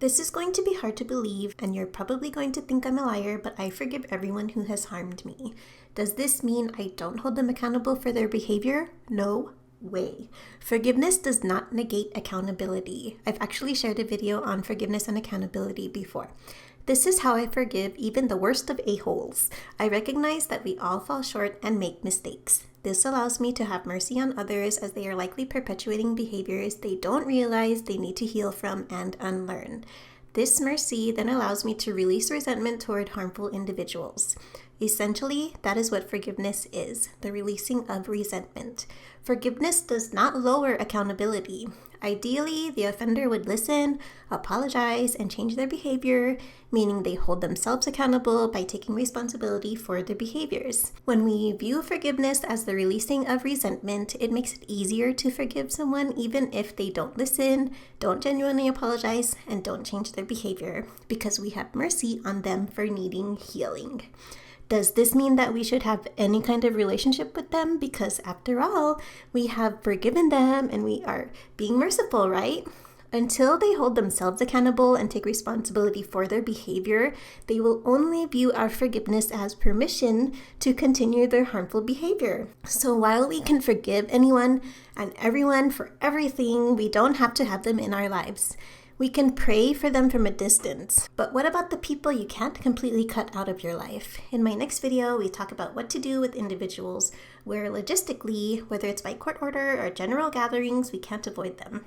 This is going to be hard to believe, and you're probably going to think I'm a liar, but I forgive everyone who has harmed me. Does this mean I don't hold them accountable for their behavior? No way. Forgiveness does not negate accountability. I've actually shared a video on forgiveness and accountability before. This is how I forgive even the worst of a-holes. I recognize that we all fall short and make mistakes. This allows me to have mercy on others as they are likely perpetuating behaviors they don't realize they need to heal from and unlearn. This mercy then allows me to release resentment toward harmful individuals. Essentially, that is what forgiveness is, the releasing of resentment. Forgiveness does not lower accountability. Ideally, the offender would listen, apologize, and change their behavior, meaning they hold themselves accountable by taking responsibility for their behaviors. When we view forgiveness as the releasing of resentment, it makes it easier to forgive someone even if they don't listen, don't genuinely apologize, and don't change their behavior, because we have mercy on them for needing healing. Does this mean that we should have any kind of relationship with them? Because after all, we have forgiven them and we are being merciful, right? Until they hold themselves accountable and take responsibility for their behavior, they will only view our forgiveness as permission to continue their harmful behavior. So while we can forgive anyone and everyone for everything, we don't have to have them in our lives. We can pray for them from a distance. But what about the people you can't completely cut out of your life? In my next video, we talk about what to do with individuals where logistically, whether it's by court order or general gatherings, we can't avoid them.